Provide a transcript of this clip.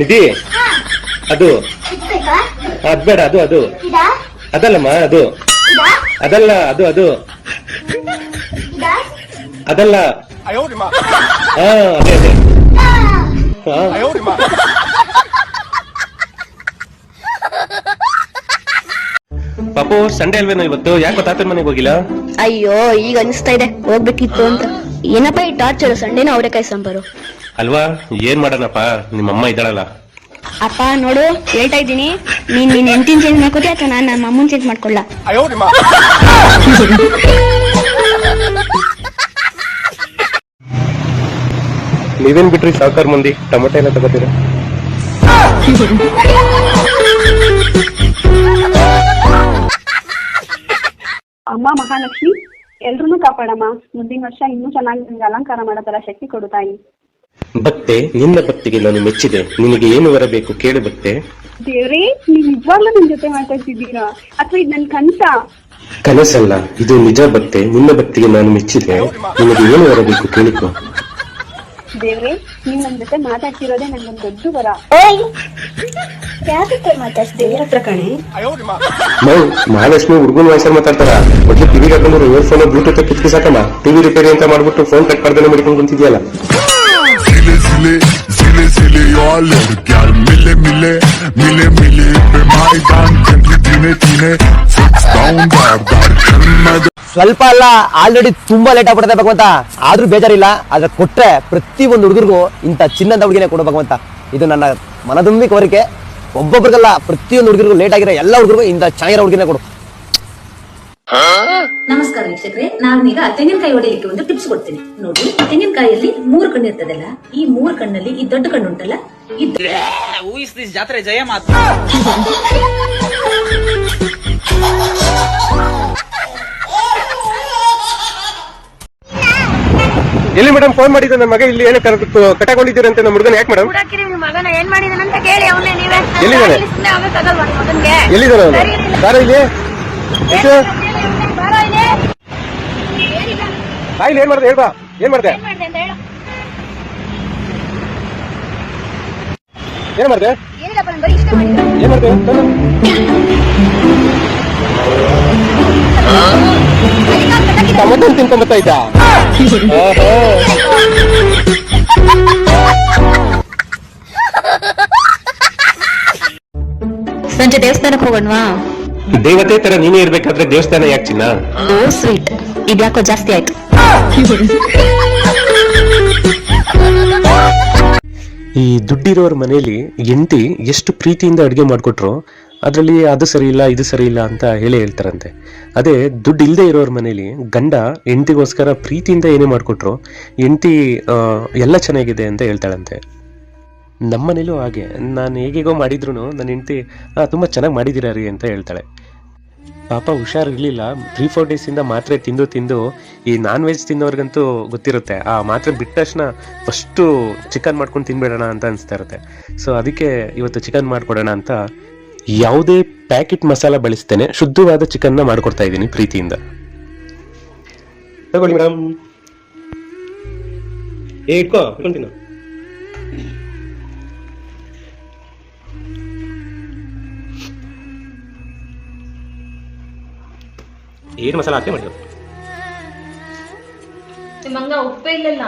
ನಿಧಿ ಅದು ಅದ್ ಬೇಡ, ಅದು ಅದು ಅದಲ್ಲಮ್ಮ, ಅದು ಅದಲ್ಲ, ಅದು ಅದು ಅದಲ್ಲ. ಹಾ ಅದೇ ಅದೇ. ಪಾಪು ಸಂಡೇ ಅಲ್ವೇನೋ ಇವತ್ತು, ಯಾಕೋ ತಾತನ ಮನೆಗೆ ಹೋಗಿಲ್ಲ? ಅಯ್ಯೋ ಈಗ ಅನಿಸ್ತಾ ಇದೆ ಹೋಗ್ಬೇಕಿತ್ತು ಅಂತ. ಏನಪ್ಪ ಈ ಟಾರ್ಚರ್, ಸಂಡೇನ ಅವರೆಕಾಯಿ ಸಾಂಬಾರು ಅಲ್ವಾ? ಏನ್ ಮಾಡೋಣಪ್ಪ, ನಿಮ್ಮಮ್ಮ ಇದ್ದಾಳಲ್ಲ. ಅಪ್ಪ ನೋಡು, ಹೇಳ್ತಾ ಇದ್ದೀನಿ, ನೀನ್ ಹೆಂಡತಿನ ಚೇಂಜ್ ಮಾಡ್ಕೋತಿ ಅಥವಾ ನಾನು ನಮ್ಮ ಅಮ್ಮನ್ ಚೇಂಜ್ ಮಾಡ್ಕೊಳ್ಳ? ನೀವೇನ್ ಬಿಟ್ರಿ ಸಾವುಕಾರ ಮಂದಿ ಟೊಮೆಟೊ ಎಲ್ಲ ತಗೋತೀರ? ಅಮ್ಮ ಮಹಾಲಕ್ಷ್ಮಿ, ಎಲ್ರನ್ನೂ ಕಾಪಾಡಮ್ಮ. ಮುಂದಿನ ವರ್ಷ ಇನ್ನೂ ಚೆನ್ನಾಗಿ ನಿಮ್ಗೆ ಅಲಂಕಾರ ಮಾಡೋ ಶಕ್ತಿ ಕೊಡು ತಾಯಿ. ಭಕ್ತೆ, ನಿನ್ನ ಭಕ್ತಿಗೆ ನಾನು ಮೆಚ್ಚಿದೆ. ನಿನಗೆ ಏನು ಬರಬೇಕು ಕೇಳು ಭಕ್ತೆ. ದೇವ್ರೇ, ನೀವ್ ನಿಜವಾಗ್ಲೂ ನಿಮ್ ಜೊತೆ ಮಾತಾಡ್ತಿದ್ದೀರಾ ಅಥವಾ ಇದು ನನ್ ಕನ್ಸ? ಕನಸಲ್ಲ, ಇದು ನಿಜ ಭಕ್ತೆ. ನಿನ್ನ ಭಕ್ತಿಗೆ ನಾನು ಮೆಚ್ಚಿದೆ. ನಿನಗೆ ಏನು ಬರಬೇಕು ಕೇಳಿಕೊ. ದೇವ್ರೇ, ನೀವ್ ನನ್ ಜೊತೆ ಮಾತಾಡ್ತಿರೋದೇ ನಂಗೊಂದು ದೊಡ್ಡ ವರ. ಯಾಕೆ ಮಾತಾಡ್ತೀವಿ ಹತ್ರ ಕಣೆ? ಮಹಾಲಕ್ಷ್ಮಿ ಹುಡುಗನ ವಯಸ್ಸಲ್ಲಿ ಮಾತಾಡ್ತಾರ. ಮೊದ್ಲು ಟಿವಿಗೆ ಹಾಕೊಂಡು ಇಯರ್ ಫೋನ್ ಬ್ಲೂಟೂತ್ ಕಿತ್ಕಿ ಸಾಕಲ್ಲ. ಟಿವಿ ರಿಪೇರಿ ಅಂತ ಮಾಡ್ಬಿಟ್ಟು ಫೋನ್ ಕಟ್ ಮಾಡ್ದೇನೆ ಮಾಡ್ಕೊಂಡು ಕುಂತಿದ್ಯಲ್ಲ. ಸ್ವಲ್ಪ ಅಲ್ಲ, ಆಲ್ರೆಡಿ ತುಂಬಾ ಲೇಟ್ ಆಗ್ಬಿಡುತ್ತೆ ಭಗವಂತ. ಆದ್ರೂ ಬೇಜಾರಿಲ್ಲ, ಆದ್ರೆ ಕೊಟ್ರೆ ಪ್ರತಿ ಒಂದು ಹುಡುಗರಿಗೂ ಇಂಥ ಚಿನ್ನದ ಹುಡುಗಿನೇ ಕೊಡು ಭಗವಂತ. ಇದು ನನ್ನ ಮನದುಂಬಿ ಕೋರಿಕೆ. ಒಬ್ಬೊಬ್ರಿಗಲ್ಲ, ಪ್ರತಿಯೊಂದು ಹುಡುಗರಿಗೂ ಲೇಟ್ ಆಗಿರೋ ಎಲ್ಲ ಹುಡುಗರಿಗೂ ಇಂಥ ಚೆನ್ನಾಗಿರೋ ಹುಡುಗಿನೇ ಕೊಡು. ನಮಸ್ಕಾರ ವೀಕ್ಷಕರೇ, ನಾನೀಗ ತೆಂಗಿನಕಾಯಿ ಹೊಡೆಯಲಿಕ್ಕೆ ಒಂದು ಟಿಪ್ಸ್ ಕೊಡ್ತೀನಿ ನೋಡಿ. ತೆಂಗಿನಕಾಯಿಯಲ್ಲಿ 3 ಕಣ್ಣು ಇರ್ತದಲ್ಲ, ಈ 3 ಕಣ್ಣಲ್ಲಿ ಈ ದೊಡ್ಡ ಕಣ್ಣು ಉಂಟಲ್ಲ, ಜಾತ್ರೆ ಜಯ ಮಾತು. ಎಲ್ಲಿ ಮೇಡಮ್ ಫೋನ್ ಮಾಡಿದ್ದೆ? ನನ್ನ ಮಗ ಇಲ್ಲಿ ಏನು ಕಟ್ಟಾಕೊಂಡಿದ್ದೀರಂತೆ ನಮ್ಮ ಹುಡುಗನ. ಯಾಕೆ ಮೇಡಮ್? ಮಗನ ಏನ್ ಮಾಡಿದಾನಂತ ಕೇಳಿ ಅವನೇ. ನೀವೇ ಎಲ್ಲಿದ್ದಾನೆ? ಎಲ್ಲಿದ್ದಾನೆ ಅವನು? ಬಾರ ಇಲ್ಲಿ. ಬಾಯಿಲಿ ಏನ್ ಮಾಡ್ದೆ ಹೇಳ್ಬಾ. ಏನ್ ಮಾಡ್ದೆ? ಏನ್ ಮಾಡ್ದೆ? ಏನ್ ಮಾಡ್ದೆ? ಟೊಮೆಟೊ ತಿನ್ಕೊಂಬತ್ತಾಯ್ತಾ? ಸಂಜೆ ದೇವಸ್ಥಾನಕ್ಕೆ ಹೋಗೋಣವಾ? ದೇವತೆ ತರ ನೀನೇ ಇರ್ಬೇಕಾದ್ರೆ ದೇವಸ್ಥಾನ ಯಾಕೆ ಚಿನ್ನ? ಓ ಸ್ವೀಟ್, ಇದ್ಯಾಕೋ ಜಾಸ್ತಿ ಆಯ್ತು. ಈ ದುಡ್ಡಿರೋರ್ ಮನೇಲಿ ಹೆಂಡತಿ ಎಷ್ಟು ಪ್ರೀತಿಯಿಂದ ಅಡುಗೆ ಮಾಡ್ಕೊಟ್ರು ಅದರಲ್ಲಿ ಅದು ಸರಿ ಇಲ್ಲ ಇದು ಸರಿ ಇಲ್ಲ ಅಂತ ಹೇಳ್ತಾರಂತೆ. ಅದೇ ದುಡ್ಡು ಇಲ್ಲದೆ ಇರೋರ್ ಮನೇಲಿ ಗಂಡ ಹೆಂಡತಿಗೋಸ್ಕರ ಪ್ರೀತಿಯಿಂದ ಏನೇ ಮಾಡ್ಕೊಟ್ರು ಹೆಂಡತಿ ಎಲ್ಲ ಚೆನ್ನಾಗಿದೆ ಅಂತ ಹೇಳ್ತಾಳಂತೆ. ನಮ್ಮ ಮನೇಲೂ ಹಾಗೆ, ನಾನು ಹೇಗೇಗೋ ಮಾಡಿದ್ರು ನನ್ನ ಹೆಂಡತಿ ತುಂಬ ಚೆನ್ನಾಗಿ ಮಾಡಿದ್ದೀರಾ ರೀ ಅಂತ ಹೇಳ್ತಾಳೆ. ಪಾಪ ಹುಷಾರಿರ್ಲಿಲ್ಲ, 3-4 ಡೇಸಿಂದ ಮಾತ್ರೆ ತಿಂದು ಈ ನಾನ್ ವೆಜ್ ತಿನ್ನೋರ್ಗಂತೂ ಗೊತ್ತಿರುತ್ತೆ, ಆ ಮಾತ್ರೆ ಬಿಟ್ಟ ತಕ್ಷಣ ಫಸ್ಟು ಚಿಕನ್ ಮಾಡ್ಕೊಂಡು ತಿನ್ಬೇಡೋಣ ಅಂತ ಅನಿಸ್ತಾ ಇರುತ್ತೆ. ಸೊ ಅದಕ್ಕೆ ಇವತ್ತು ಚಿಕನ್ ಮಾಡಿಕೊಡೋಣ ಅಂತ ಯಾವುದೇ ಪ್ಯಾಕೆಟ್ ಮಸಾಲ ಬಳಸ್ತೇನೆ ಶುದ್ಧವಾದ ಚಿಕನ್ನ ಮಾಡ್ಕೊಡ್ತಾ ಇದ್ದೀನಿ ಪ್ರೀತಿಯಿಂದ. ತಗೊಳ್ಳಿ ಮೇಡಮ್. ಇಟ್ಕೊಂತೀನಿ. ಏನು ಮಸಾಲ ಹಾಕಿ ಮಾಡಿದ್ರು? ನಿಮ್ಮಂಗ ಉಪ್ಪೇ ಇಲ್ಲಲ್ಲ.